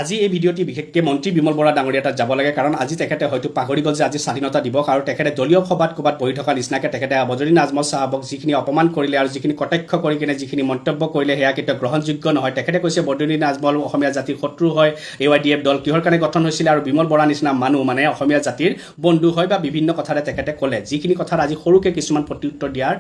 আজি এই ভিডিঅ'টি বিশেষকৈ মন্ত্ৰী বিমল বৰা ডাঙৰীয়া তাত যাব লাগে কাৰণ আজি তেখেতে হয়তো পাহৰি গ'ল যে আজি স্বাধীনতা দিৱস আৰু তেখেতে দলীয় সভাত ক'ৰবাত বহি থকা নিচিনাকৈ তেখেতে বদৰুদ্দিন আজমল চাহাবক যিখিনি অপমান কৰিলে আৰু যিখিনি কটাক্ষ কৰি কিনে যিখিনি মন্তব্য কৰিলে সেয়া কেতিয়াও গ্ৰহণযোগ্য নহয়। তেখেতে কৈছে বদৰুদ্দিন আজমল অসমীয়া জাতিৰ শত্ৰু হয়, AYDF দল কিহৰ কাৰণে গঠন হৈছিলে আৰু বিমল বৰা নিচিনা মানুহ মানে অসমীয়া জাতিৰ বন্ধু হয় বা বিভিন্ন কথাৰে তেখেতে ক'লে, যিখিনি কথাৰ আজি সৰুকৈ কিছুমান প্ৰত্যুত্তৰ দিয়াৰ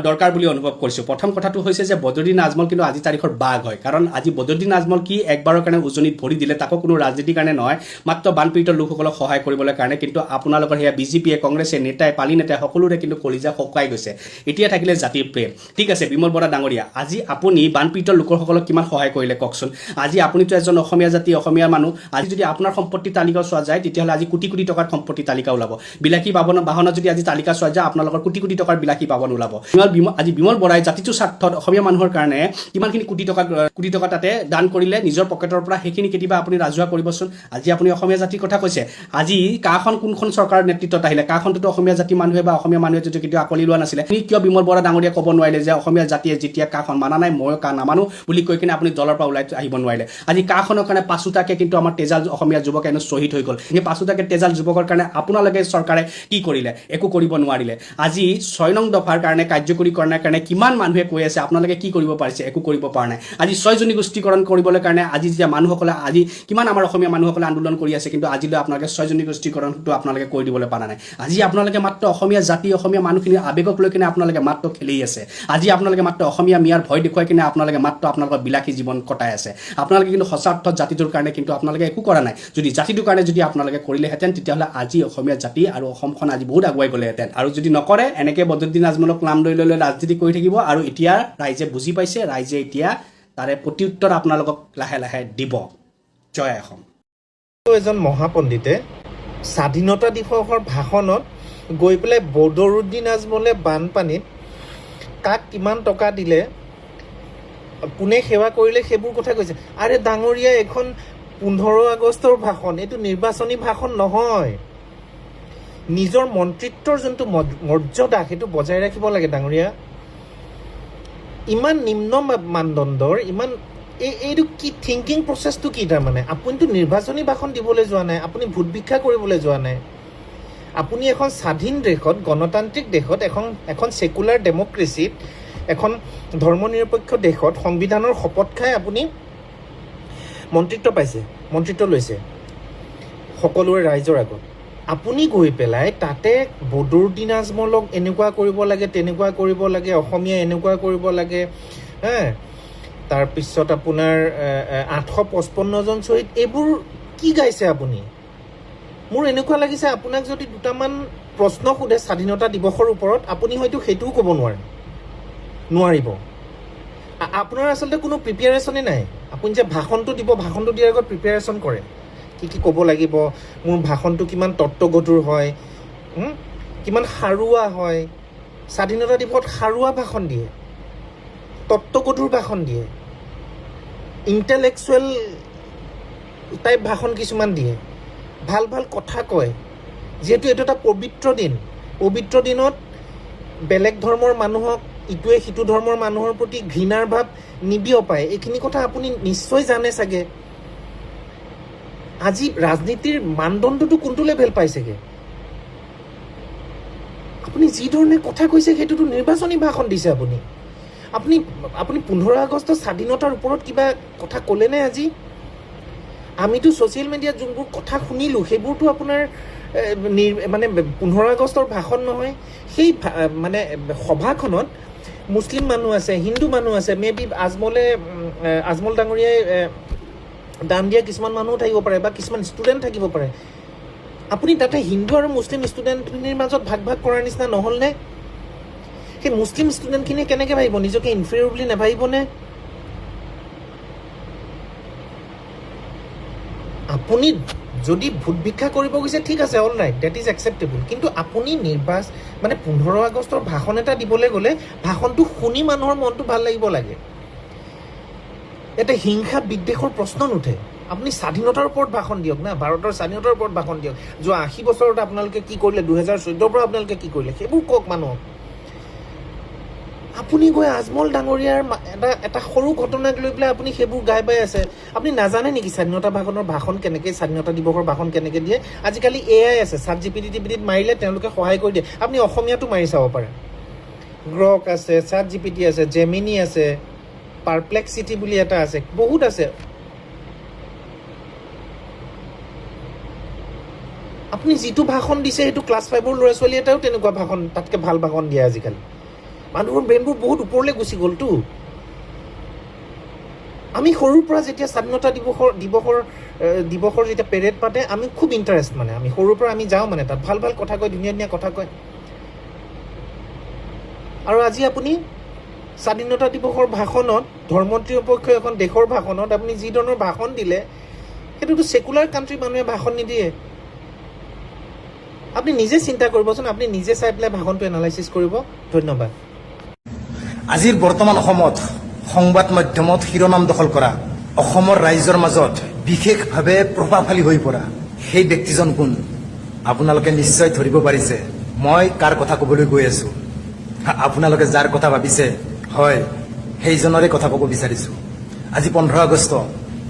দৰকাৰ বুলি অনুভৱ কৰিছোঁ। প্ৰথম কথাটো হৈছে যে বদৰুদ্দিন আজমল কিন্তু আজি তাৰিখৰ বাঘ হয়, কাৰণ আজি বদৰুদ্দিন আজমল কি একবাৰৰ কাৰণে উজনিত ভৰি দিলে, তাকো কোনো ৰাজনীতিৰ কাৰণে নহয়, মাত্ৰ বানপীড়িত লোকসকলক সহায় কৰিবলৈ কাৰণে। কিন্তু আপোনালোকৰ সেয়া বিজেপিয়ে, কংগ্ৰেছে, নেতাই, পালি নেতাই সকলোৰে কিন্তু কলিজা শুকাই গৈছে। এতিয়া থাকিলে জাতিৰ প্ৰেম। ঠিক আছে বিমল বৰা ডাঙৰীয়া, আজি আপুনি বানপীড়িত লোকসকলক কিমান সহায় কৰিলে কওকচোন। আজি আপুনিতো এজন অসমীয়া জাতি, অসমীয়া মানুহ। আজি যদি আপোনাৰ সম্পত্তি তালিকা চোৱা যায় তেতিয়াহ'লে আজি কোটি কোটি টকাৰ সম্পত্তি তালিকা ওলাব। বিলাসী বাহনত যদি আজি তালিকা চোৱা যায় আপোনালোকৰ কোটি কোটি টকাৰ বিলাসী বাহন ওলাব। আজি বিমল বৰাই জাতিটোৰ স্বাৰ্থত অসমীয়া মানুহৰ কাৰণে কিমানখিনি কোটি টকা তাতে দান কৰিলে নিজৰ পকেটৰ পৰা, সেইখিনি কেতিয়াবা আপুনি ৰাজহুৱা কৰিবচোন। আজি আপুনি অসমীয়া জাতিৰ কথা কৈছে, আজি কাখন কোনখন চৰকাৰৰ নেতৃত্বত আহিলে, কাখনটোতো অসমীয়া জাতি মানুহে বা অসমীয়া মানুহে যদি কেতিয়াও আঁকোৱালি লোৱা নাছিলে। আপুনি কিয় বিমল বৰা ডাঙৰীয়া ক'ব নোৱাৰিলে যে অসমীয়া জাতিয়ে যেতিয়া কাখন মানা নাই ময়ো কা নামানো বুলি কৈ কিনে আপুনি দলৰ পৰা ওলাই আহিব নোৱাৰিলে। আজি কাখনৰ কাৰণে পাঁচোটাকে কিন্তু আমাৰ তেজাল অসমীয়া যুৱক এনে শ্বহীদ হৈ গ'ল। সেই পাঁচোটাকে তেজাল যুৱকৰ কাৰণে আপোনালোকে চৰকাৰে কি কৰিলে? একো কৰিব নোৱাৰিলে। আজি 6 নং দফাৰ কাৰণে কাৰ্যকৰী কৰাৰ কাৰণে কিমান মানুহে কৈ আছে, আপোনালোকে কি কৰিব পাৰিছে? একো কৰিব পৰা নাই। আজি 6 জনীগোষ্ঠীকৰণ কৰিবলৈ কাৰণে আজি যেতিয়া মানুহসকলে আজি কিমান আমাৰ অসমীয়া মানুহসকলে আন্দোলন কৰি আছে, কিন্তু আজিলৈ আপোনালোকে 6 জনীগোষ্ঠীকৰণটো আপোনালোকে কৰি দিবলৈ পৰা নাই। আজি আপোনালোকে মাত্ৰ অসমীয়া জাতি, অসমীয়া মানুহখিনিৰ আৱেগক লৈ কিনে আপোনালোকে মাত্ৰ খেলি আছে। আজি আপোনালোকে মাত্ৰ অসমীয়া মিয়াৰ ভয় দেখুৱাই কিনে আপোনালোকে মাত্ৰ আপোনালোকৰ বিলাসী জীৱন কটাই আছে। আপোনালোকে কিন্তু সঁচা অৰ্থত জাতিটোৰ কাৰণে কিন্তু আপোনালোকে একো কৰা নাই। যদি জাতিটোৰ কাৰণে যদি আপোনালোকে কৰিলেহেঁতেন তেতিয়াহ'লে আজি অসমীয়া জাতি আৰু অসমখন আজি বহুত আগুৱাই গ'লেহেঁতেন। আৰু যদি নকৰে এনেকৈ বদৰুদ্দিন আজমলক নাম লৈ লৈ ৰাজনীতি কৰি থাকিব। আৰু এতিয়া ৰাইজে বুজি পাইছে, ৰাইজে এতিয়া তাৰে প্ৰত্যুত্তৰ আপোনালোকক লাহে লাহে দিব। জয় অসম। এজন মহাপণ্ডিতে স্বাধীনতা দিৱসৰ ভাষণত গৈ পেলাই বদৰুদ্দিন আজমলে বানপানীত কাক কিমান টকা দিলে, কোনে সেৱা কৰিলে সেইবোৰ কথা কৈছে। আৰে ডাঙৰীয়া, এখন 15 আগষ্টৰ ভাষণ, এইটো নিৰ্বাচনী ভাষণ নহয়। নিজৰ মন্ত্ৰিত্বৰ যোনটো মৰ্যাদা সেইটো বজাই ৰাখিব লাগে ডাঙৰীয়া। ইমান নিম্ন মানদণ্ডৰ, ইমান এইটো কি থিংকিং প্ৰচেছটো কি? তাৰমানে আপুনিতো নিৰ্বাচনী ভাষণ দিবলৈ যোৱা নাই, আপুনি ভোট ভিক্ষা কৰিবলৈ যোৱা নাই। আপুনি এখন স্বাধীন দেশত, গণতান্ত্ৰিক দেশত, এখন ছেকুলাৰ ডেমক্ৰেচিত, এখন ধৰ্মনিৰপেক্ষ দেশত সংবিধানৰ শপত খাই আপুনি মন্ত্ৰিত্ব লৈছে সকলোৰে ৰাইজৰ আগত। আপুনি গৈ পেলাই তাতে বদৰুদ্দিন আজমলক এনেকুৱা কৰিব লাগে, তেনেকুৱা কৰিব লাগে, অসমীয়া এনেকুৱা কৰিব লাগে, তাৰপিছত আপোনাৰ 855 জন শ্বহীদ, এইবোৰ কি গাইছে আপুনি? মোৰ এনেকুৱা লাগিছে আপোনাক যদি দুটামান প্ৰশ্ন সোধে স্বাধীনতা দিৱসৰ ওপৰত, আপুনি হয়তো সেইটোও ক'ব নোৱাৰিব। আপোনাৰ আচলতে কোনো প্ৰিপেয়াৰেশ্যনেই নাই। আপুনি যে ভাষণটো দিব, ভাষণটো দিয়াৰ আগত প্ৰিপেয়াৰেশ্যন কৰে, কি কি ক'ব লাগিব, মোৰ ভাষণটো কিমান তত্ত্বগধুৰ হয়, কিমান সাৰুৱা হয়। স্বাধীনতা দিৱসত সাৰুৱা ভাষণ দিয়ে, তত্ত্বগধুৰ ভাষণ দিয়ে, ইণ্টেলেকচুৱেল টাইপ ভাষণ কিছুমান দিয়ে, ভাল ভাল কথা কয়। যিহেতু এইটো এটা পবিত্ৰ দিনত বেলেগ ধৰ্মৰ মানুহক, ইটোৱে সিটো ধৰ্মৰ মানুহৰ প্ৰতি ঘৃণাৰ ভাৱ নিবিয়পায়। এইখিনি কথা আপুনি নিশ্চয় জানে চাগে। আজি ৰাজনীতিৰ মানদণ্ডটো কোনটো লেভেল পাইছেগে? আপুনি যি ধৰণে কথা কৈছে সেইটোতো নিৰ্বাচনী ভাষণ দিছে। আপুনি 15 আগষ্টৰ স্বাধীনতাৰ ওপৰত কিবা কথা ক'লেনে আজি? আমিতো ছ'চিয়েল মিডিয়াত যোনবোৰ কথা শুনিলোঁ সেইবোৰতো আপোনাৰ মানে 15 আগষ্টৰ ভাষণ নহয়। সেই মানে সভাখনত মুছলিম মানুহ আছে, হিন্দু মানুহ আছে, মেবি আজমল ডাঙৰীয়াই দান দিয়া কিছুমান মানুহো থাকিব পাৰে বা কিছুমান ষ্টুডেণ্ট থাকিব পাৰে। আপুনি তাতে হিন্দু আৰু মুছলিম ষ্টুডেণ্টখিনিৰ মাজত ভাগ কৰাৰ নিচিনা নহ'লনে? সেই মুছলিম ষ্টুডেণ্টখিনিয়ে কেনেকৈ ভাবিব? নিজকে ইনফেৰিয়ৰ বুলি নাভাবিবনে? আপুনি যদি ভোট ভিক্ষা কৰিব গৈছে ঠিক আছে, all right, date is acceptable. কিন্তু আপুনি মানে 15 আগষ্টৰ ভাষণ এটা দিবলৈ গ'লে ভাষণটো শুনি মানুহৰ মনটো ভাল লাগিব লাগে। ইয়াতে হিংসা বিদ্বেষৰ প্ৰশ্ন নুঠে। আপুনি স্বাধীনতাৰ ওপৰত ভাষণ দিয়ক না, ভাৰতৰ স্বাধীনতাৰ ওপৰত ভাষণ দিয়ক। যোৱা 80 বছৰত আপোনালোকে কি কৰিলে, 2014 পৰা আপোনালোকে কি কৰিলে, সেইবোৰ কওক মানুহক। আপুনি গৈ আজমল ডাঙৰীয়াৰ এটা সৰু ঘটনাক লৈ পেলাই আপুনি সেইবোৰ গাই পাই আছে। আপুনি নাজানে নেকি স্বাধীনতা ভাষণ কেনেকৈ, স্বাধীনতা দিৱসৰ ভাষণ কেনেকৈ দিয়ে? আজিকালি AI আছে, ChatGPT মাৰিলে তেওঁলোকে সহায় কৰি দিয়ে। আপুনি অসমীয়াটো মাৰি চাব পাৰে। গ্ৰক আছে, ChatGPT আছে, জেমিনি আছে, পাৰপ্লেক্সিটি বুলি এটা আছে, বহুত আছে। আপুনি যিটো ভাষণ দিছে সেইটো ক্লাছ 5ৰ ল'ৰা ছোৱালী এটাও তেনেকুৱা ভাষণ, তাতকৈ ভাল ভাষণ দিয়ে আজিকালি। মানুহৰ ব্ৰেইনবোৰ বহুত ওপৰলৈ গুচি গ'লতো। আমি সৰুৰ পৰা যেতিয়া স্বাধীনতা দিৱসৰ যেতিয়া পেৰেড পাতে, আমি খুব ইণ্টাৰেষ্ট, মানে আমি সৰুৰ পৰা আমি যাওঁ, মানে তাত ভাল ভাল কথা কয়, ধুনীয়া ধুনীয়া কথা কয়। আৰু আজি আপুনি স্বাধীনতা দিৱসৰ ভাষণত, ধৰ্মন্ত্ৰীৰ পক্ষে এখন দেশৰ ভাষণত আপুনি যি ধৰণৰ ভাষণ দিলে, সেইটোতো ছেকুলাৰ কাণ্ট্ৰিৰ মানুহে ভাষণ নিদিয়ে। আপুনি নিজে চিন্তা কৰিবচোন, আপুনি নিজে চাই পেলাই ভাষণটো এনালাইচিছ কৰিব। ধন্যবাদ। আজিৰ বৰ্তমান অসমত সংবাদ মাধ্যমত শিৰোনাম দখল কৰা, অসমৰ ৰাইজৰ মাজত বিশেষভাৱে প্ৰভাৱশালী হৈ পৰা সেই ব্যক্তিজন কোন? আপোনালোকে নিশ্চয় ধৰিব পাৰিছে মই কাৰ কথা ক'বলৈ গৈ আছো। আপোনালোকে যাৰ কথা ভাবিছে, হয়, সেইজনৰে কথা ক'ব বিচাৰিছো। আজি 15 আগষ্ট,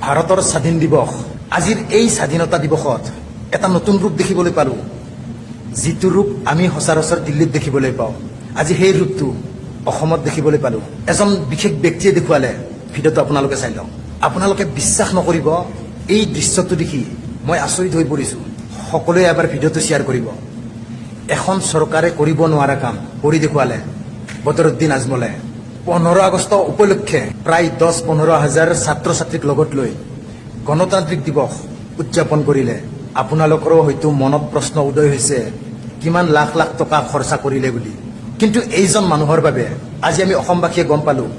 ভাৰতৰ স্বাধীন দিৱস। আজিৰ এই স্বাধীনতা দিৱসত এটা নতুন ৰূপ দেখিবলৈ পালোঁ, যিটো ৰূপ আমি সচৰাচৰ দিল্লীত দেখিবলৈ পাওঁ। আজি সেই ৰূপটো অসমত দেখিবলৈ পালোঁ। এজন বিশেষ ব্যক্তিয়ে দেখুৱালে। ভিডিঅ'টো আপোনালোকে চাই লওক। আপোনালোকে বিশ্বাস নকৰিব, এই দৃশ্যটো দেখি মই আচৰিত হৈ পৰিছোঁ। সকলোৱে এবাৰ ভিডিঅ'টো শ্বেয়াৰ কৰিব। এখন চৰকাৰে কৰিব নোৱাৰা কাম কৰি দেখুৱালে বদৰুদ্দিন আজমলে। 15 আগষ্ট উপলক্ষে প্ৰায় 10-15 হাজাৰ ছাত্ৰ ছাত্ৰীক লগত লৈ গণতান্ত্ৰিক দিৱস উদযাপন কৰিলে। আপোনালোকৰো হয়তো মনত প্ৰশ্ন উদয় হৈছে, কিমান লাখ লাখ টকা খৰচা কৰিলে বুলি। কিন্তু এইজন মানুহৰ বাবে আজি আমি অসমবাসীয়ে গম পালোঁ,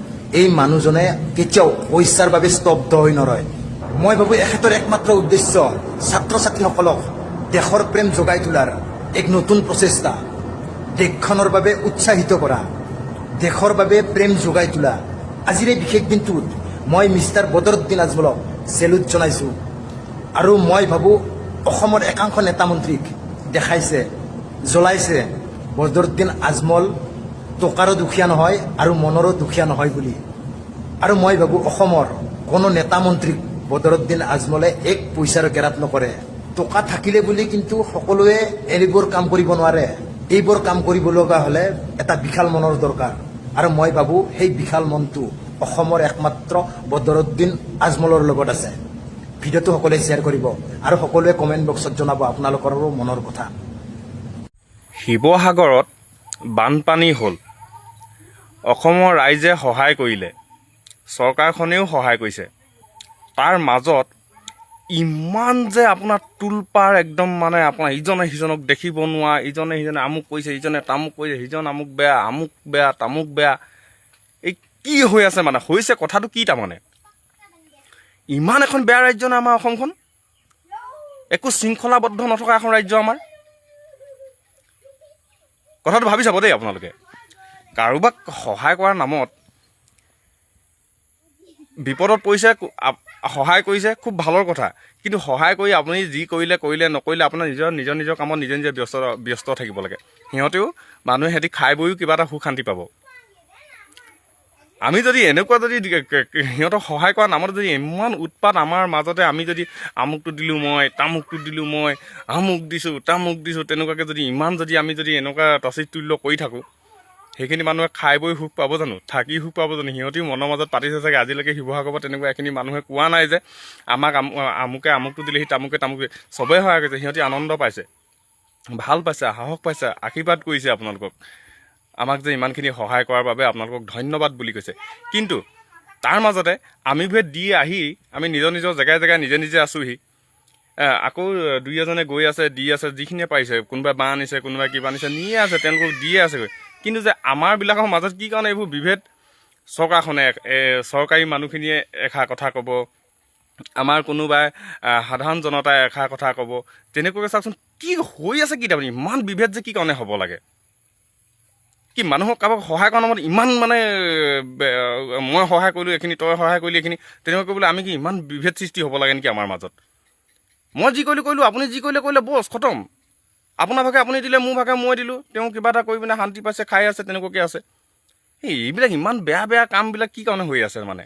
এই মানুহজনে কেতিয়াও পইচাৰ বাবে স্তব্ধ হৈ নৰয়। মই ভাবোঁ এখেতৰ একমাত্ৰ উদ্দেশ্য ছাত্ৰ ছাত্ৰীসকলক দেশৰ প্ৰেম যোগাই তোলাৰ এক নতুন প্ৰচেষ্টা, দেশখনৰ বাবে উৎসাহিত কৰা, দেশৰ বাবে প্ৰেম যোগাই তোলা। আজিৰ এই বিশেষ দিনটোত মই মিষ্টাৰ বদৰুদ্দিন আজমলক চেলুট জনাইছোঁ। আৰু মই ভাবোঁ অসমৰ একাংশ নেতা মন্ত্ৰীক দেখাইছে, জ্বলাইছে বদৰুদ্দিন আজমল টকাৰো দুখীয়া নহয় আৰু মনৰো দুখীয়া নহয় বুলি। আৰু মই ভাবোঁ অসমৰ কোনো নেতা মন্ত্ৰীক বদৰুদ্দিন আজমলে এক পইচাৰো কেৰাত নকৰে। টকা থাকিলে বুলি কিন্তু সকলোৱে এইবোৰ কাম কৰিব নোৱাৰে। এইবোৰ কাম কৰিব লগা হ'লে এটা বিশাল মনৰ দৰকাৰ। আৰু মই ভাবোঁ সেই বিশাল মনটো অসমৰ একমাত্ৰ বদৰুদ্দিন আজমলৰ লগত আছে। ভিডিঅ'টো সকলোৱে শ্বেয়াৰ কৰিব আৰু সকলোৱে কমেণ্ট বক্সত জনাব আপোনালোকৰো মনৰ কথা। শিৱসাগৰত বানপানী হ'ল, অসমৰ ৰাইজে সহায় কৰিলে, চৰকাৰখনেও সহায় কৰিছে। তাৰ মাজত ইমান যে আপোনাৰ তোলপাৰ একদম, মানে আপোনাৰ ইজনে সিজনক দেখিব নোৱাৰা, ইজনে সিজনে আমুক কৰিছে, ইজনে তামুক কৰিছে, সিজন আমুক বেয়া তামুক বেয়া। এই কি হৈ আছে, মানে হৈছে কথাটো কি? তাৰমানে ইমান এখন বেয়া ৰাজ্য নে আমাৰ অসমখন? একো শৃংখলাবদ্ধ নথকা এখন ৰাজ্য আমাৰ। কথাটো ভাবি চাব দেই আপোনালোকে। কাৰোবাক সহায় কৰাৰ নামত বিপদত পৰিছে, সহায় কৰিছে, খুব ভালৰ কথা। কিন্তু সহায় কৰি আপুনি যি কৰিলে নকৰিলে আপোনাৰ নিজৰ কামত নিজে ব্যস্ত থাকিব লাগে। সিহঁতেও মানুহে সিহঁতি খাই বৈও কিবা এটা সুখ শান্তি পাব। আমি যদি এনেকুৱা সিহঁতক সহায় কৰাৰ নামত যদি ইমান উৎপাত আমাৰ মাজতে, আমি যদি আমুকটো দিলোঁ মই, তামুকটো দিলোঁ মই, আমুক দিছোঁ তামুক দিছোঁ, তেনেকুৱাকৈ যদি আমি এনেকুৱা তচিতুল্য কৰি থাকোঁ, সেইখিনি মানুহে খাই বৈ সুখ পাব জানো? থাকি সুখ পাব জানো? সিহঁতিও মনৰ মাজত পাতিছে চাগে। আজিলৈকে শিৱসাগৰত তেনেকুৱা এখিনি মানুহে কোৱা নাই যে আমাক আমুকে আমুকটো দিলেহি, তামুকে চবেই সহায় কৰিছে। সিহঁতি আনন্দ পাইছে, ভাল পাইছে, সাহস পাইছে, আশীৰ্বাদ কৰিছে আপোনালোকক। আমাক যে ইমানখিনি সহায় কৰাৰ বাবে আপোনালোকক ধন্যবাদ বুলি কৈছে। কিন্তু তাৰ মাজতে আমি দি আহি আমি নিজৰ জেগাই নিজে আছোঁহি। আকৌ দুই এজনে গৈ আছে, দি আছে, যিখিনিয়ে পাৰিছে। কোনোবাই বাঁহ আনিছে, কোনোবাই কিবা আনিছে, নিয়ে আছে, তেওঁলোকক দিয়ে আছেগৈ। কিন্তু যে আমাৰবিলাকৰ মাজত কি কাৰণে এইবোৰ বিভেদ? চৰকাৰখনে, চৰকাৰী মানুহখিনিয়ে এষাৰ কথা ক'ব, আমাৰ কোনোবাই সাধাৰণ জনতাই এষাৰ কথা ক'ব। তেনেকুৱাকৈ চাওকচোন কি হৈ আছে। কি তাৰমানে ইমান বিভেদ যে কি কাৰণে হ'ব লাগে? কি মানুহক কাৰোবাক সহায় কৰাৰ নামত ইমান, মানে মই সহায় কৰিলোঁ এইখিনি, তই সহায় কৰিলি এইখিনি, তেনেকুৱা কৰিবলৈ আমি কি ইমান বিভেদ সৃষ্টি হ'ব লাগে নেকি আমাৰ মাজত? মই যি কৰিলোঁ, আপুনি যি কৰিলে বছ, খতম। আপোনাৰ ভাগে আপুনি দিলে, মোৰ ভাগে মই দিলোঁ, তেওঁ কিবা এটা কৰি পিনে শান্তি পাইছে, খাই আছে, তেনেকুৱাকৈ আছে। এইবিলাক ইমান বেয়া বেয়া কামবিলাক কি কাৰণে হৈ আছে মানে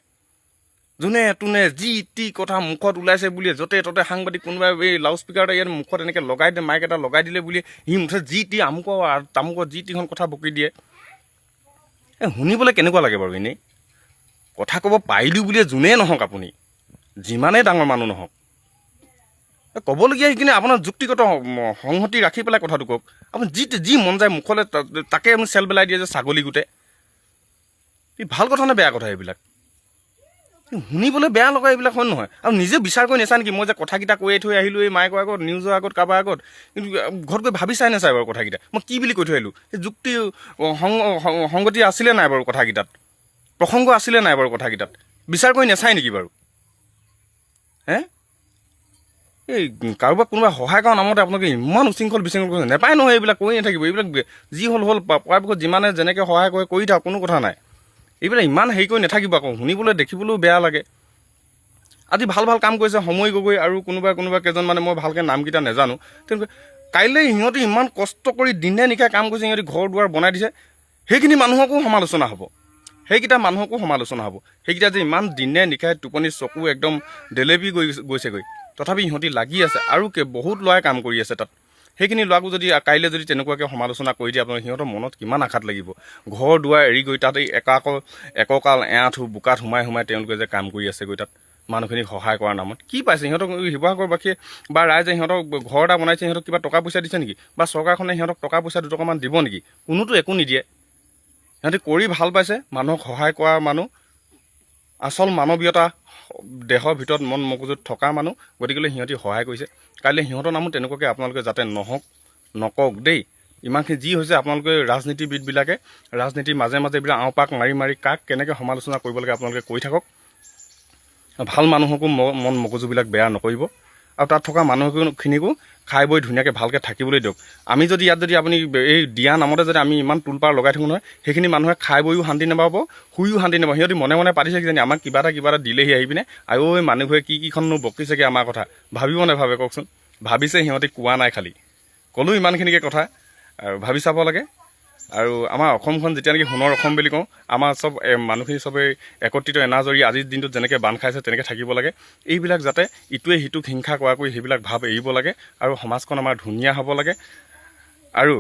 যোনে তোনে যি টি কথা মুখত ওলাইছে বুলি য'তে ত'তে সাংবাদিক কোনোবাই এই লাউড স্পীকাৰ এটা ইয়াত মুখত এনেকৈ লগাই দিয়ে মাইক এটা লগাই দিলে বুলি সি মুঠে যি টি আমুকৰ আৰু তামুকৰ যি টিখন কথা বকি দিয়ে শুনিবলৈ কেনেকুৱা লাগে বাৰু এনেই কথা ক'ব পাৰিলোঁ বুলিয়ে যোনেই নহওক আপুনি যিমানেই ডাঙৰ মানুহ নহওক ক'বলগীয়া সেইখিনি আপোনাৰ যুক্তিগত সংহতি ৰাখি পেলাই কথাটো কওক আপুনি যি মন যায় মুখলৈ তাকে আপুনি চেল পেলাই দিয়ে যে ছাগলী গোটেই ভাল কথা নে বেয়া কথা এইবিলাক শুনিবলৈ বেয়া লগা এইবিলাক হয় নহয় আৰু নিজে বিচাৰ কৰি নাচায় নেকি মই যে কথাকেইটা কৈ থৈ আহিলোঁ এই মাইকৰ আগত নিউজৰ আগত কাৰোবাৰ আগত কিন্তু ঘৰত গৈ ভাবি চাই নাচায় বাৰু কথাকেইটা মই কি বুলি কৈ থৈ আহিলোঁ সেই যুক্তি সংগতি আছিলে নাই বাৰু কথাকেইটাত প্ৰসংগ আছিলে নাই বাৰু কথাকেইটাত বিচাৰ কৰি নাচায় নেকি বাৰু হে এই কাৰোবাক কোনোবাই সহায় কৰাৰ নামতে আপোনালোকে ইমান উশৃংখল বিশৃংখল কৰিছে নেপায় নহয় এইবিলাক কৰি নাথাকিব এইবিলাক যি হ'ল পৰাপক্ষত যিমানে যেনেকৈ সহায় কৰে কৰি থাকক কোনো কথা নাই এইবিলাক ইমান হেৰি কৰি নাথাকিব আকৌ শুনিবলৈ দেখিবলৈও বেয়া লাগে আজি ভাল ভাল কাম কৰিছে সময় গগৈ আৰু কোনোবা কেইজন মানে মই ভালকৈ নামকেইটা নাজানো তেনেকৈ কাইলৈ সিহঁতি ইমান কষ্ট কৰি দিনে নিশাই কাম কৰিছে সিহঁতি ঘৰ দুৱাৰ বনাই দিছে সেইখিনি মানুহকো সমালোচনা হ'ব সেইকেইটা মানুহকো সমালোচনা হ'ব সেইকেইটা যে ইমান দিনে নিশাই টোপনি চকু একদম ডেলেপি গৈছেগৈ তথাপি সিহঁতি লাগি আছে আৰু বহুত ল'ৰাই কাম কৰি আছে তাত সেইখিনি ল'ৰাকো যদি কাইলৈ যদি তেনেকুৱাকৈ সমালোচনা কৰি দিয়ে আপোনাৰ সিহঁতৰ মনত কিমান আঘাত লাগিব ঘৰ দুৱাৰ এৰি গৈ তাত এই এককাল এআঁঠু বোকাত সোমাই তেওঁলোকে যে কাম কৰি আছেগৈ তাত মানুহখিনিক সহায় কৰাৰ নামত কি পাইছে সিহঁতক শিৱসাগৰবাসীয়ে বা ৰাইজে সিহঁতক ঘৰ এটা বনাইছে সিহঁতক কিবা টকা পইচা দিছে নেকি বা চৰকাৰখনে সিহঁতক টকা পইচা দুটকামান দিব নেকি কোনোতো একো নিদিয়ে সিহঁতি কৰি ভাল পাইছে মানুহক সহায় কৰা মানুহ আচল মানৱীয়তা দেশৰ ভিতৰত মন মগজুত থকা মানুহ গতিকেলৈ সিহঁতি সহায় কৰিছে কাইলৈ সিহঁতৰ নামো তেনেকুৱাকৈ আপোনালোকে যাতে নকওক দেই ইমানখিনি যি হৈছে আপোনালোকে ৰাজনীতিবিদবিলাকে ৰাজনীতিৰ মাজে এইবিলাক আওপাক মাৰি কাক কেনেকৈ সমালোচনা কৰিব লাগে আপোনালোকে কৰি থাকক ভাল মানুহকো মন মগজুবিলাক বেয়া নকৰিব আৰু তাত থকা মানুহখিনিকো খাই বৈ ধুনীয়াকৈ ভালকৈ থাকিবলৈ দিয়ক আমি যদি ইয়াত যদি আপুনি এই দিয়া নামতে যদি আমি ইমান তোলপাৰ লগাই থাকোঁ নহয় সেইখিনি মানুহে খাই বৈও শান্তি নাপাব শুইও শান্তি নাপাব সিহঁতি মনে পাতিছে কিজানি আমাক কিবা এটা দিলেহি আহি পিনে আৰু এই মানুহবোৰে কিখননো বকিছেগৈ আমাৰ কথা ভাবিব নাভাবে কওকচোন ভাবিছে সিহঁতি কোৱা নাই খালি ক'লোঁ ইমানখিনিকে কথা আৰু ভাবি চাব লাগে আৰু আমাৰ অসমখন যেতিয়া নেকি সোণৰ অসম বুলি কওঁ আমাৰ চব মানুহখিনি চবেই একত্ৰিত এনাজৰি আজিৰ দিনটোত যেনেকৈ বান্ধ খাইছে তেনেকৈ থাকিব লাগে এইবিলাক যাতে ইটোৱে সিটোক হিংসা কৰাকৈ সেইবিলাক ভাৱ এৰিব লাগে আৰু সমাজখন আমাৰ ধুনীয়া হ'ব লাগে আৰু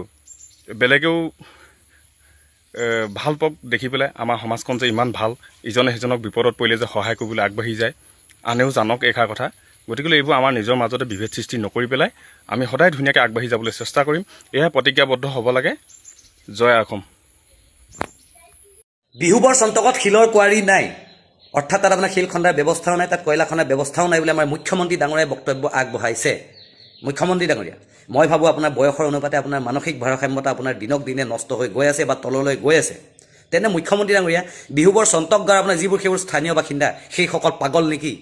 বেলেগেও ভাল পাওক দেখি পেলাই আমাৰ সমাজখন যে ইমান ভাল ইজনে সিজনক বিপদত পৰিলে যে সহায় কৰিবলৈ আগবাঢ়ি যায় আনেও জানক এষাৰ কথা গতিকে এইবোৰ আমাৰ নিজৰ মাজতে বিভেদ সৃষ্টি নকৰি পেলাই আমি সদায় ধুনীয়াকৈ আগবাঢ়ি যাবলৈ চেষ্টা কৰিম এয়া প্ৰতিজ্ঞাবদ্ধ হ'ব লাগে জয় অসম বিহুবৰ চন্তকত শিলৰ কুঁৱাৰী নাই অৰ্থাৎ তাত আপোনাৰ শিল খন্দাৰ ব্যৱস্থাও নাই তাত কয়লা খন্দাৰ ব্যৱস্থাও নাই বুলি আমাৰ মুখ্যমন্ত্ৰী ডাঙৰীয়াই বক্তব্য আগবঢ়াইছে মুখ্যমন্ত্ৰী ডাঙৰীয়া মই ভাবোঁ আপোনাৰ বয়সৰ অনুপাতে আপোনাৰ মানসিক ভাৰসাম্যতা আপোনাৰ দিনক দিনে নষ্ট হৈ গৈ আছে বা তললৈ গৈ আছে তেনে মুখ্যমন্ত্ৰী ডাঙৰীয়া বিহুবৰ চন্তক গাঁৱৰ আপোনাৰ যিবোৰ সেইবোৰ স্থানীয় বাসিন্দা সেইসকল পাগল নেকি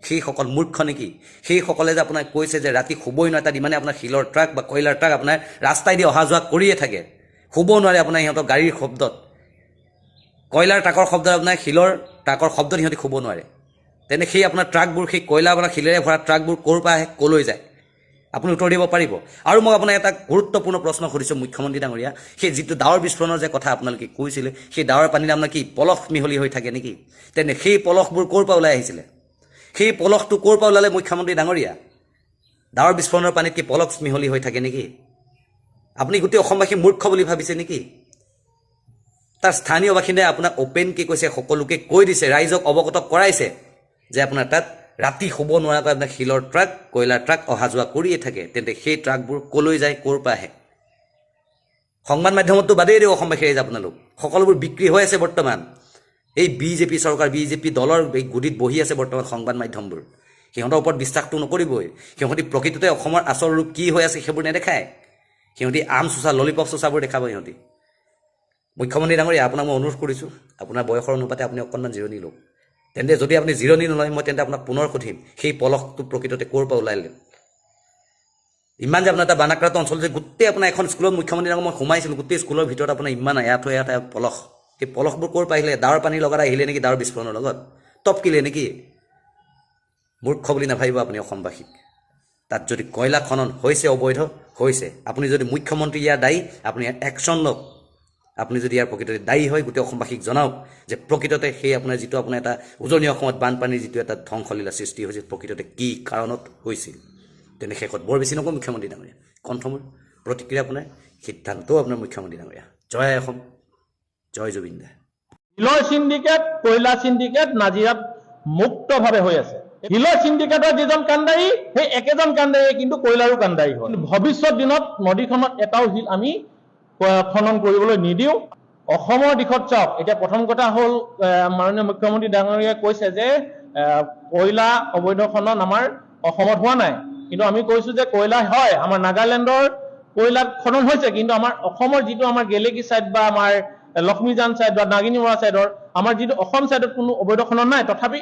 সেইসকল মূৰ্খ নেকি সেইসকলে যে আপোনাৰ কৈছে যে ৰাতি শুবই নোৱাৰে তাত ইমানে আপোনাৰ শিলৰ ট্ৰাক বা কয়লাৰ ট্ৰাক আপোনাৰ ৰাস্তাইদি অহা যোৱা কৰিয়ে থাকে শুব নোৱাৰে আপোনাৰ সিহঁতৰ গাড়ীৰ শব্দত কয়লাৰ ট্ৰাকৰ শব্দত আপোনাৰ শিলৰ ট্ৰাকৰ শব্দত সিহঁতি শুব নোৱাৰে তেনে সেই আপোনাৰ ট্ৰাকবোৰ সেই কয়লা আপোনাৰ শিলেৰে ভৰা ট্ৰাকবোৰ ক'ৰ পৰা আহে ক'লৈ যায় আপুনি উত্তৰ দিব পাৰিব আৰু মই আপোনাক এটা গুৰুত্বপূৰ্ণ প্ৰশ্ন সুধিছোঁ মুখ্যমন্ত্ৰী ডাঙৰীয়া সেই যিটো ডাৱৰ বিস্ফোৰণৰ যে কথা আপোনালোকে কৈছিলে সেই ডাৱৰ পানীত আপোনাৰ কি পলস মিহলি হৈ থাকে নেকি তেনে সেই পলসবোৰ ক'ৰ পৰা ওলাই আহিছিলে সেই পলসটো ক'ৰ পৰা ওলালে মুখ্যমন্ত্ৰী ডাঙৰীয়া ডাৱৰ বিস্ফোৰণৰ পানীত কি পলস মিহলি হৈ থাকে নেকি আপুনি গোটেই অসমবাসী মূৰ্খ বুলি ভাবিছে নেকি তাৰ স্থানীয় বাসিন্দাই আপোনাক অপেনকৈ কৈছে সকলোকে কৈ দিছে ৰাইজক অৱগত কৰাইছে যে আপোনাৰ তাত ৰাতি শুব নোৱাৰাকৈ আপোনাৰ শিলৰ ট্ৰাক কয়লাৰ ট্ৰাক অহা যোৱা কৰিয়ে থাকে তেন্তে সেই ট্ৰাকবোৰ ক'লৈ যায় ক'ৰ পৰা আহে সংবাদ মাধ্যমততো বাদেই দিয়ক অসমবাসী ৰাইজ আপোনালোক সকলোবোৰ বিক্ৰী হৈ আছে বৰ্তমান এই বিজেপি চৰকাৰ বিজেপি দলৰ এই গুডিত বহি আছে বৰ্তমান সংবাদ মাধ্যমবোৰ সিহঁতৰ ওপৰত বিশ্বাসটো নকৰিবই সিহঁতি প্ৰকৃততে অসমৰ আচল ৰূপ কি হৈ আছে সেইবোৰ নেদেখায় সিহঁতি আম চোচা ললিপপ চোচাবোৰ দেখাব সিহঁতি মুখ্যমন্ত্ৰী ডাঙৰীয়া আপোনাক মই অনুৰোধ কৰিছোঁ আপোনাৰ বয়সৰ অনুপাতে আপুনি অকণমান জিৰণি লওক তেন্তে যদি আপুনি জিৰণি নলয় মই তেন্তে আপোনাক পুনৰ সুধিম সেই পলসটো প্ৰকৃততে ক'ৰ পৰা ওলালে ইমান যে আপোনাৰ এটা বানাক্ৰান্ত অঞ্চল যে গোটেই আপোনাৰ এখন স্কুলত মুখ্যমন্ত্ৰী ডাঙৰ মই সোমাইছিলোঁ গোটেই স্কুলৰ ভিতৰত আপোনাৰ ইমান এয়াত পলস সেই পলসবোৰ ক'ৰ পৰা আহিলে ডাৱৰ পানীৰ লগত আহিলে নেকি ডাৱৰ বিস্ফোৰণৰ লগত টপকিলে নেকি মূৰ্খ বুলি নাভাবিব আপুনি অসমবাসীক তাত যদি কয়লা খনন হৈছে অবৈধ হৈছে আপুনি যদি মুখ্যমন্ত্ৰী ইয়াৰ দায়ী আপুনি একশ্যন লওক আপুনি যদি ইয়াৰ প্ৰকৃততে দায়ী হয় গোটেই অসমবাসীক জনাওক যে প্ৰকৃততে সেই আপোনাৰ যিটো আপোনাৰ এটা উজনি অসমত বানপানীৰ যিটো এটা ধ্বংসলীলা সৃষ্টি হৈছে প্ৰকৃততে কি কাৰণত হৈছিল। তেনে শেষত বৰ বেছি নকওঁ মুখ্যমন্ত্ৰী ডাঙৰীয়া, কণ্ঠমূল প্ৰতিক্ৰিয়া আপোনাৰ, সিদ্ধান্তও আপোনাৰ মুখ্যমন্ত্ৰী ডাঙৰীয়া। জয় অসম, জয় জুবিন দা। শিলৰ চিণ্ডিকেট, কয়লা চিণ্ডিকেট নাজিৰাত মুক্তভাৱে হৈ আছে। শিলৰ চিণ্ডিকেটৰ যিজন কাণ্ডাৰী সেই একেজন কাণ্ডাৰীয়ে কিন্তু কয়লাৰো কাণ্ডাৰী হয়। ভৱিষ্যত দিনত নদীখনত এটাও শিল আমি খনন কৰিবলৈ নিদিওঁ। অসমৰ দিশত চাওক, এতিয়া প্ৰথম কথা হ'ল মাননীয় মুখ্যমন্ত্ৰী ডাঙৰীয়াই কৈছে যে কয়লা অবৈধ খনন আমাৰ অসমত হোৱা নাই, কিন্তু আমি কৈছো যে কয়লা হয় আমাৰ নাগালেণ্ডৰ কয়লাত খনন হৈছে, কিন্তু আমাৰ অসমৰ যিটো আমাৰ গেলেকী ছাইড বা আমাৰ লক্ষ্মীজান ছাইড বা নাগিনীমৰা ছাইডৰ আমাৰ যিটো অসম ছাইডত কোনো অবৈধ খনন নাই, তথাপি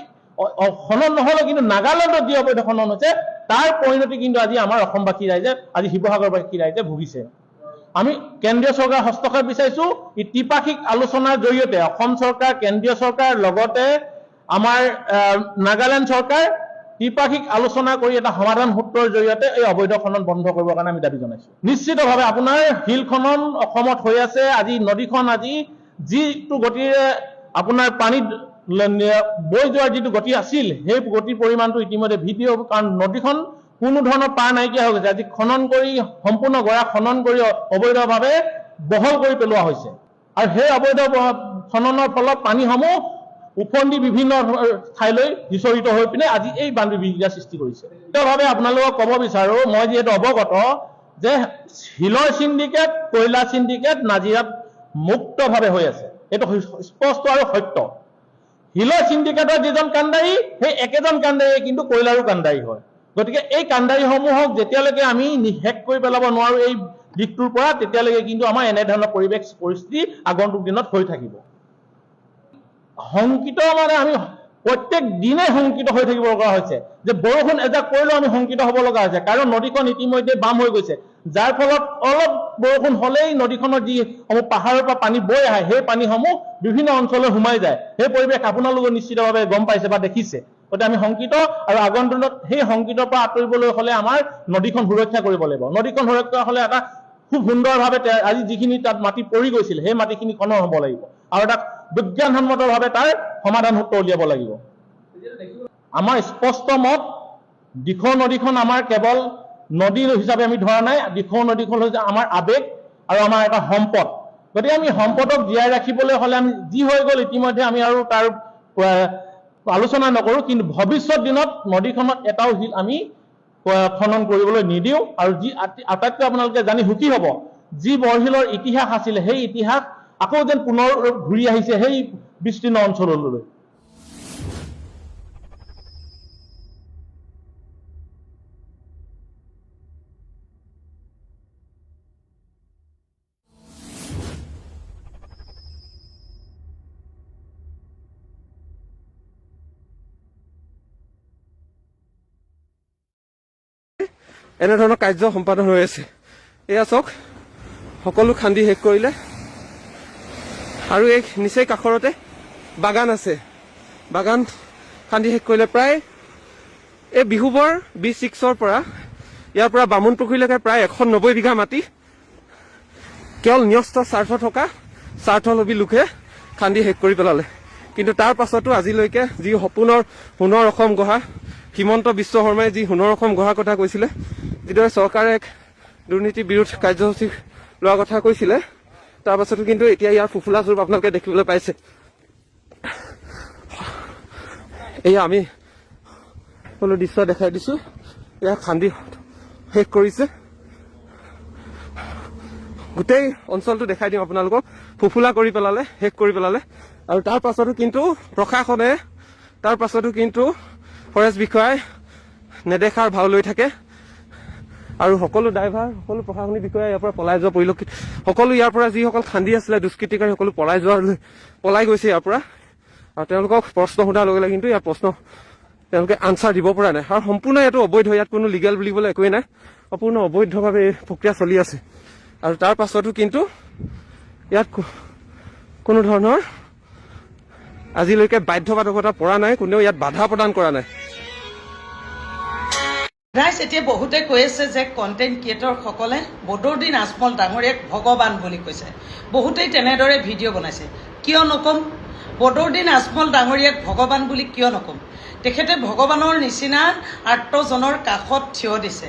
খনন নহ'লেও কিন্তু নাগালেণ্ডত যি অবৈধ খনন হৈছে তাৰ পৰিণতি কিন্তু আজি আমাৰ অসমবাসী ৰাইজে, আজি শিৱসাগৰবাসী ৰাইজে ভুগিছে। আমি কেন্দ্ৰীয় চৰকাৰ হস্তক্ষেপ বিচাৰিছো। ই ত্ৰিপাক্ষিক আলোচনাৰ জৰিয়তে অসম চৰকাৰ, কেন্দ্ৰীয় চৰকাৰ লগতে আমাৰ নাগালেণ্ড চৰকাৰ ত্ৰিপাক্ষিক আলোচনা কৰি এটা সমাধান সূত্ৰৰ জৰিয়তে এই অবৈধ খনন বন্ধ কৰিবৰ কাৰণে আমি দাবী জনাইছো। নিশ্চিতভাৱে আপোনাৰ শিল খনন অসমত হৈ আছে। আজি নদীখন আজি যিটো গতিৰে আপোনাৰ পানীত বৈ যোৱাৰ যিটো গতি আছিল সেই গতিৰ পৰিমাণটো ইতিমধ্যে বৃদ্ধি হ'ব, কাৰণ নদীখন কোনো ধৰণৰ পাৰ নাইকিয়া হৈ গৈছে। আজি খনন কৰি সম্পূৰ্ণ গৰা খনন কৰি অবৈধভাৱে বহল কৰি পেলোৱা হৈছে, আৰু সেই অবৈধ খননৰ ফলত পানীসমূহ উফন্দি বিভিন্ন ঠাইলৈ বিচৰিত হৈ পিনে আজি এই বানপানী বিভীষিকাৰ সৃষ্টি কৰিছে। ভাৱে আপোনালোকক ক'ব বিচাৰো, মই যিহেতু অৱগত যে শিলৰ চিণ্ডিকেট, কয়লা চিণ্ডিকেট নাজিৰাত মুক্তভাৱে হৈ আছে, এইটো স্পষ্ট আৰু সত্য। শিলৰ চিণ্ডিকেটৰ যিজন কাণ্ডাৰী সেই একেজন কাণ্ডাৰীয়ে কিন্তু কয়লাৰো কাণ্ডাৰী হয়। গতিকে এই কাণ্ডাৰীসমূহক যেতিয়ালৈকে আমি নিশেষ কৰি পেলাব নোৱাৰো এই দিশটোৰ পৰা, তেতিয়ালৈকে কিন্তু আমাৰ এনেধৰণৰ পৰিৱেশ পৰিস্থিতি আগন্তুক দিনত হৈ থাকিব। শংকিত মানে আমি প্ৰত্যেক দিনে শংকিত হৈ থাকিব লগা হৈছে যে বৰষুণ এজাক পৰিলেও আমি শংকিত হ'ব লগা হৈছে, কাৰণ নদীখন ইতিমধ্যে বাম হৈ গৈছে, যাৰ ফলত অলপ বৰষুণ হ'লেই নদীখনৰ যিসমূহ পাহাৰৰ পৰা পানী বৈ আহে সেই পানীসমূহ বিভিন্ন অঞ্চললৈ সোমাই যায়। সেই পৰিৱেশ আপোনালোকে নিশ্চিতভাৱে গম পাইছে বা দেখিছে। গতিকে আমি শংকিত, আৰু আগন্তুক দিনত সেই শংকিতৰ পৰা আঁতৰিবলৈ হ'লে আমাৰ নদীখন সুৰক্ষা কৰিব লাগিব। নদীখন সুৰক্ষা হ'লে এটা খুব সুন্দৰভাৱে আজি যিখিনি তাত মাটি পৰি গৈছিল সেই মাটিখিনি খনন হ'ব লাগিব, আৰু তাক বিজ্ঞানসন্মতভাৱে তাৰ সমাধান সূত্ৰ উলিয়াব লাগিব। আমাৰ স্পষ্ট মত, দিখৌ নদীখন আমাৰ কেৱল নদী হিচাপে আমি ধৰা নাই। দিখৌ নদীখন হৈছে আমাৰ আৱেগ আৰু আমাৰ এটা সম্পদ। গতিকে আমি সম্পদক জীয়াই ৰাখিবলৈ হ'লে আমি যি হৈ গ'ল ইতিমধ্যে আমি আৰু তাৰ আলোচনা নকৰো, কিন্তু ভৱিষ্যত দিনত নদীখনত এটাও শিল আমি খনন কৰিবলৈ নিদিওঁ। আৰু যি আটাইতকৈ আপোনালোকে জানি সুখী হ'ব, যি বৰশিলৰ ইতিহাস আছিলে সেই ইতিহাস আকৌ যেন পুনৰ ঘূৰি আহিছে সেই বিস্তীৰ্ণ অঞ্চললৈ। এনেধৰণৰ কাৰ্য সম্পাদন হৈ আছে। এয়া চাওক, সকলো খান্দি শেষ কৰিলে, আৰু এই নিচেই কাষৰতে বাগান আছে, বাগান খান্দি শেষ কৰিলে। প্ৰায় এই বিহুবৰ B6ৰ পৰা ইয়াৰ পৰা বামুণ পুখুৰীলৈকে প্ৰায় 190 বিঘা মাটি কেৱল ন্যস্ত স্বাৰ্থ থকা স্বাৰ্থলোভী লোকে খান্দি শেষ কৰি পেলালে। কিন্তু তাৰ পাছতো আজিলৈকে যি সপোনৰ সোণৰ অসম গঢ়া হিমন্ত বিশ্ব শৰ্মাই যি সোণৰ অসম গঢ়াৰ কথা কৈছিলে, যিদৰে চৰকাৰে এক দুৰ্নীতি বিৰোধ কাৰ্যসূচী লোৱাৰ কথা কৈছিলে, তাৰ পাছতো কিন্তু এতিয়া ইয়াৰ ফুফুলা স্বৰূপ আপোনালোকে দেখিবলৈ পাইছে। এয়া আমি সকলো দৃশ্য দেখাই দিছো, এয়া খান্দি শেষ কৰিছে। গোটেই অঞ্চলটো দেখাই দিম আপোনালোকক, ফুফুলা কৰি পেলালে, শেষ কৰি পেলালে। আৰু তাৰ পাছতো কিন্তু প্ৰশাসনে, তাৰ পাছতো কিন্তু ফৰেষ্ট বিষয়াই নেদেখাৰ ভাও লৈ থাকে, আৰু সকলো ড্ৰাইভাৰ, সকলো প্ৰশাসনিক বিষয়া ইয়াৰ পৰা পলাই যোৱা পৰিলক্ষিত। সকলো ইয়াৰ পৰা যিসকল খান্দি আছিলে দুষ্কৃতিকাৰী, সকলো পলাই গৈছে ইয়াৰ পৰা। আৰু তেওঁলোকক প্ৰশ্ন সোধাৰ লগে লগে কিন্তু ইয়াৰ প্ৰশ্ন তেওঁলোকে আনচাৰ দিব পৰা নাই। আৰু সম্পূৰ্ণ এইটো অবৈধ, ইয়াত কোনো লিগেল বুলিবলৈ একোৱেই নাই, সম্পূৰ্ণ অবৈধভাৱে এই প্ৰক্ৰিয়া চলি আছে। আৰু তাৰ পাছতো কিন্তু ইয়াত কোনো ধৰণৰ আজিলৈকে বাধ্যবাধকতা পৰা নাই, কোনেও ইয়াত বাধা প্ৰদান কৰা নাই। ৰাইজ এতিয়া বহুতে কৈ আছে যে কণ্টেণ্ট ক্ৰিয়েটৰসকলে বদৰুদ্দিন আজমল ডাঙৰীয়াক ভগৱান বুলি কৈছে। বহুতেই তেনেদৰে ভিডিঅ' বনাইছে। কিয় নক'ম? বদৰুদ্দিন আজমল ডাঙৰীয়াক ভগৱান বুলি কিয় নক'ম? তেখেতে ভগৱানৰ নিচিনা আৰ্তজনৰ কাষত থিয় দিছে।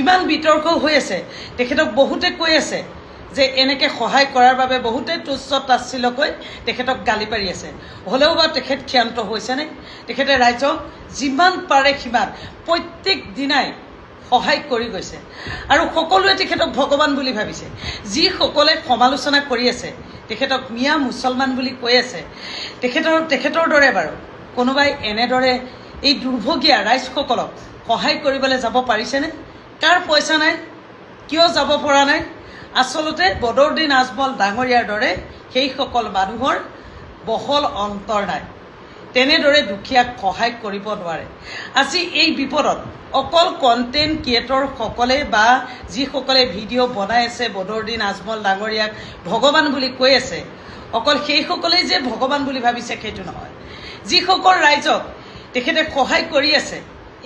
ইমান বিতৰ্ক হৈ আছে। তেখেতক বহুতে কৈ আছে যে এনেকৈ সহায় কৰাৰ বাবে বহুতে তুচ্ছ তাচ্ছিল্যকৈ তেখেতক গালি পাৰি আছে। হ'লেও বা তেখেত ক্ষান্ত হৈছেনে? তেখেতে ৰাইজক যিমান পাৰে সিমান প্ৰত্যেক দিনাই সহায় কৰি গৈছে আৰু সকলোৱে তেখেতক ভগৱান বুলি ভাবিছে। যিসকলে সমালোচনা কৰি আছে, তেখেতক মিয়া মুছলমান বুলি কৈ আছে, তেখেতৰ দৰে বাৰু কোনোবাই এনেদৰে এই দুৰ্ভগীয়া ৰাইজসকলক সহায় কৰিবলৈ যাব পাৰিছেনে? কাৰ পইচা নাই? কিয় যাব পৰা নাই? আচলতে বদৰুদ্দিন আজমল ডাঙৰীয়াৰ দৰে সেইসকল মানুহৰ বহল অন্তৰ নাই। তেনেদৰে দুখীয়াক সহায় কৰিব নোৱাৰে। আজি এই বিপদত অকল কণ্টেণ্ট ক্ৰিয়েটৰসকলে বা যিসকলে ভিডিঅ' বনাই আছে বদৰুদ্দিন আজমল ডাঙৰীয়াক ভগৱান বুলি কৈ আছে, অকল সেইসকলেই যে ভগৱান বুলি ভাবিছে সেইটো নহয়। যিসকল ৰাইজক তেখেতে সহায় কৰি আছে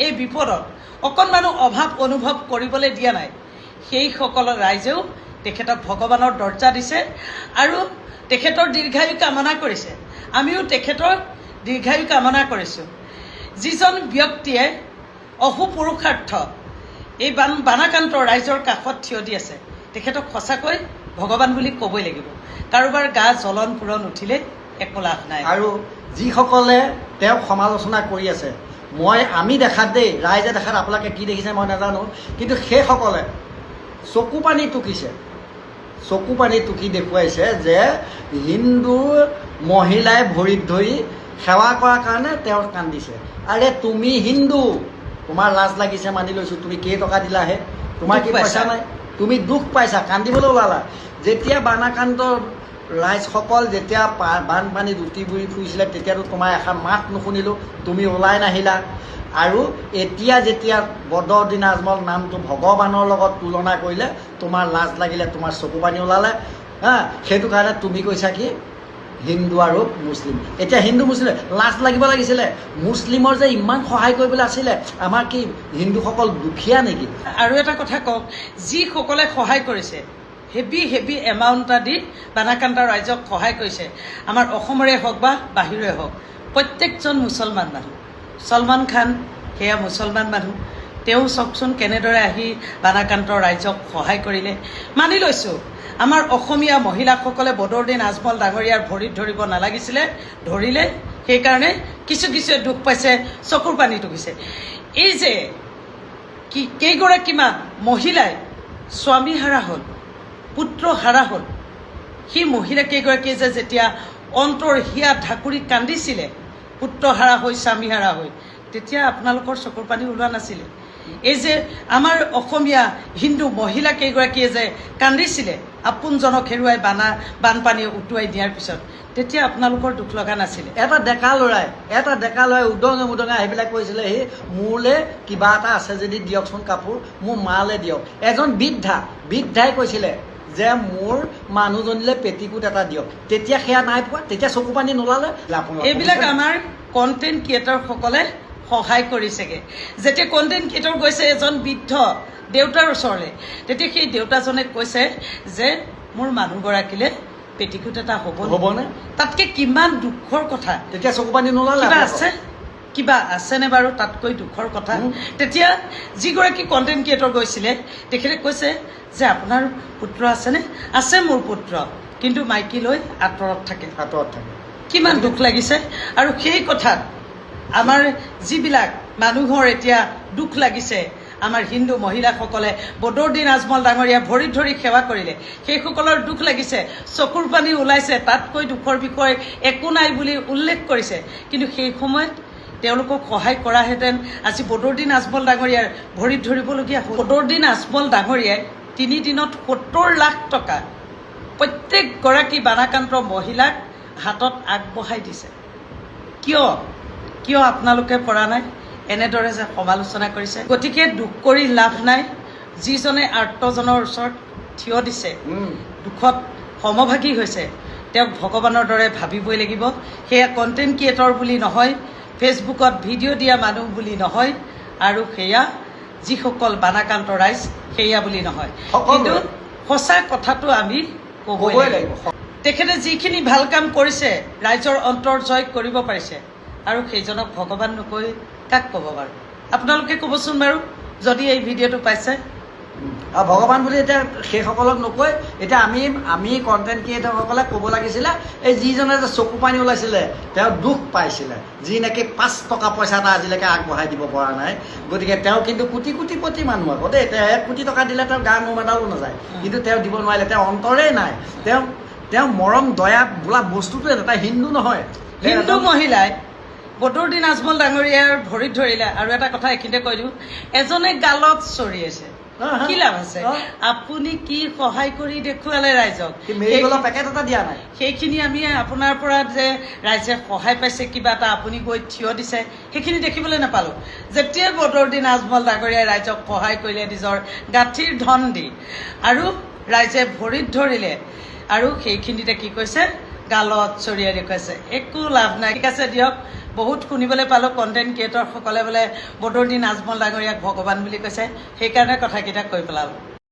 এই বিপদত অকণমানো অভাৱ অনুভৱ কৰিবলৈ দিয়া নাই, সেইসকল ৰাইজেও তেখেতক ভগৱানৰ দৰ্জা দিছে আৰু তেখেতৰ দীৰ্ঘায়ু কামনা কৰিছে। আমিও তেখেতৰ দীৰ্ঘায়ু কামনা কৰিছোঁ। যিজন ব্যক্তিয়ে অহোপুৰুষাৰ্থ এই বানাকান্ত ৰাইজৰ কাষত থিয় দি আছে, তেখেতক সঁচাকৈ ভগৱান বুলি ক'বই লাগিব। কাৰোবাৰ গা জ্বলন পোৰণ উঠিলে একো লাভ নাই। আৰু যিসকলে তেওঁক সমালোচনা কৰি আছে, আমি দেখাত দেই, ৰাইজে দেখাত আপোনালোকে কি দেখিছে মই নাজানো, কিন্তু সেইসকলে চকু পানী টুকি দেখুৱাইছে যে হিন্দু মহিলাই ভৰিত ধৰি সেৱা কৰাৰ কাৰণে তেওঁ কান্দিছে। আৰে তুমি হিন্দু, তোমাৰ লাজ লাগিছে মানি লৈছোঁ, তুমি কেইটকা দিলাহে? তোমাৰ কি পইচা নাই? তুমি দুখ পাইছা, কান্দিবলৈ ওলালা। যেতিয়া বানাকান্ত ৰাইজসকল যেতিয়া বানপানীত উটি বুৰি ফুৰিছিলে, তেতিয়াতো তোমাৰ এখন মাত নুশুনিলোঁ, তুমি ওলাই নাহিলা। আৰু এতিয়া যেতিয়া বদৰুদ্দিন আজমল নামটো ভগৱানৰ লগত তুলনা কৰিলে তোমাৰ লাজ লাগিলে, তোমাৰ চকু পানী ওলালে। সেইটো কাৰণে তুমি কৈছা কি হিন্দু আৰু মুছলিম। এতিয়া হিন্দু মুছলিম লাজ লাগিব লাগিছিলে। মুছলিমৰ যে ইমান সহায় কৰিবলৈ আছিলে, আমাৰ কি হিন্দুসকল দুখীয়া নেকি? আৰু এটা কথা কওঁ, যিসকলে সহায় কৰিছে হেভি এমাউণ্ট এটা দি বানাকান্ত ৰাইজক সহায় কৰিছে, আমাৰ অসমৰে হওক বা বাহিৰৰে হওক, প্ৰত্যেকজন মুছলমান মানুহ। ছলমান খান সেয়া মুছলমান মানুহ, তেওঁ চাওকচোন কেনেদৰে আহি বানাকান্ত ৰাইজক সহায় কৰিলে। মানি লৈছোঁ আমাৰ অসমীয়া মহিলাসকলে বদৰুদ্দিন আজমল ডাঙৰীয়াৰ ভৰিত ধৰিব নালাগিছিলে, ধৰিলে। সেইকাৰণে কিছুৱে দুখ পাইছে, চকুৰ পানী টুকিছে। এই যে কেইগৰাকীমান মহিলাই স্বামী হাৰা হ'ল, পুত্ৰ হাৰা হ'ল, সেই মহিলা কেইগৰাকীয়ে যে যেতিয়া অন্তৰ হিয়া ঢাকুৰি কান্দিছিলে পুত্ৰ হাৰা হৈ, স্বামী হাৰা হৈ, তেতিয়া আপোনালোকৰ চকুৰ পানী ওলোৱা নাছিলে? এই যে আমাৰ অসমীয়া হিন্দু মহিলা কেইগৰাকীয়ে যে কান্দিছিলে আপোনজনক হেৰুৱাই বানপানীয়ে উটুৱাই দিয়াৰ পিছত, তেতিয়া আপোনালোকৰ দুখ লগা নাছিলে? এটা ডেকা ল'ৰাই উদঙে মুদঙে সেইবিলাক কৈছিলে, সেই মোলৈ কিবা এটা আছে যদি দিয়কচোন কাপোৰ, মোৰ মালৈ দিয়ক। এজন বৃদ্ধাই কৈছিলে যে মোৰ মানুহজনীলৈ পেটিকোট এটা দিয়ক। তেতিয়া সেয়া নাই পোৱা, তেতিয়া চকু পানী নোলালে। এইবিলাক আমাৰ কণ্টেণ্ট ক্ৰিয়েটৰসকলে সহায় কৰিছেগৈ। যেতিয়া কণ্টেণ্ট ক্ৰিয়েটৰ গৈছে এজন বৃদ্ধ দেউতাৰ ওচৰলৈ, তেতিয়া সেই দেউতাজনে কৈছে যে মোৰ মানুহগৰাকীলৈ পেটিকোট এটা হ'বনে? তাতকৈ কিমান দুখৰ কথা। তেতিয়া চকু পানী নোলালে? কিবা আছেনে বাৰু তাতকৈ দুখৰ কথা? তেতিয়া যিগৰাকী কণ্টেণ্ট ক্ৰিয়েটৰ গৈছিলে, তেখেতে কৈছে যে আপোনাৰ পুত্ৰ আছেনে? আছে মোৰ পুত্ৰ, কিন্তু মাইকী লৈ আঁতৰত থাকে। কিমান দুখ লাগিছে। আৰু সেই কথাত আমাৰ যিবিলাক মানুহৰ এতিয়া দুখ লাগিছে, আমাৰ হিন্দু মহিলাসকলে বদৰুদ্দিন আজমল ডাঙৰীয়া ভৰিত ধৰি সেৱা কৰিলে, সেইসকলৰ দুখ লাগিছে, চকুৰ পানী ওলাইছে, তাতকৈ দুখৰ বিষয় একো নাই বুলি উল্লেখ কৰিছে। কিন্তু সেই সময়ত তেওঁলোকক সহায় কৰাহেঁতেন আজি বদৰুদ্দিন আজমল ডাঙৰীয়াৰ ভৰিত ধৰিবলগীয়া হ'ল। বদৰুদ্দিন আজমল ডাঙৰীয়াই 3 দিনত 70 লাখ টকা প্ৰত্যেকগৰাকী বানাকান্ত মহিলাক হাতত আগবঢ়াই দিছে। কিয় আপোনালোকে পৰা নাই? এনেদৰে যে সমালোচনা কৰিছে। গতিকে দুখ কৰি লাভ নাই। যিজনে আৰ্তজনৰ ওচৰত থিয় দিছে, দুখত সমভাগী হৈছে, তেওঁক ভগৱানৰ দৰে ভাবিবই লাগিব। সেয়া কণ্টেণ্ট ক্ৰিয়েটৰ বুলি নহয়, ফেচবুকত ভিডিঅ' দিয়া মানুহ বুলি নহয়, আৰু সেয়া যিসকল বানাক্ৰান্ত ৰাইজ সেয়া বুলি নহয়, সকলোৱে। কিন্তু সঁচা কথাটো আমি ক'বই লাগিব। তেখেতে যিখিনি ভাল কাম কৰিছে, ৰাইজৰ অন্তৰ জয় কৰিব পাৰিছে, আৰু সেইজনক ভগৱান নকৈ কাক ক'ব বাৰু? আপোনালোকে ক'বচোন বাৰু যদি এই ভিডিঅ'টো পাইছে। আৰু ভগৱান বুলি এতিয়া সেইসকলক নকৈ এতিয়া আমি কণ্টেণ্ট ক্ৰিয়েটৰসকলে ক'ব লাগিছিলে, এই যিজনে যে চকু পানী ওলাইছিলে তেওঁ দুখ পাইছিলে, যি নেকি 5 টকা পইচা এটা আজিলৈকে আগবঢ়াই দিব পৰা নাই। গতিকে তেওঁ কিন্তু কোটিপতি মানুহ আকৌ দেই, তেওঁ 1 কোটি টকা দিলে তেওঁৰ গা মোৰ মেডালো নাযায়, কিন্তু তেওঁ দিব নোৱাৰিলে, তেওঁ অন্তৰেই নাই। তেওঁ মৰম দয়া বোলা বস্তুটোৱে এটা হিন্দু নহয়। হিন্দু মহিলাই বদৰুদ্দিন আজমল ডাঙৰীয়াৰ ভৰিত ধৰিলে। আৰু এটা কথা এইখিনিতে কৈ দিওঁ, এজনে গালত চৰিয়াইছে, কি লাভ আছে? আপুনি কি সহায় কৰি দেখুৱালে ৰাইজক? মেৰিগোলৰ পেকেট এটা দিয়া নাই। সেইখিনি আমি আপোনাৰ পৰা যে ৰাইজে সহায় পাইছে, কিবা এটা আপুনি গৈ থিয় দিছে, সেইখিনি দেখিবলৈ নাপালোঁ। যেতিয়াই বদৰুদ্দিন আজমল ডাঙৰীয়াই ৰাইজক সহায় কৰিলে নিজৰ গাঁঠিৰ ধন দি, আৰু ৰাইজে ভৰিত ধৰিলে, আৰু সেইখিনিতে কি কৈছে? গালত চৰিয়াই দেখুৱাইছে। একো লাভ নাই। ঠিক আছে দিয়ক, বহুত শুনিবলৈ পালোঁ কণ্টেণ্ট ক্ৰিয়েটৰসকলে বোলে বদৰুদ্দিন আজমল ডাঙৰীয়াক ভগৱান বুলি কৈছে, সেইকাৰণে কথাকেইটা কৈ পেলালোঁ।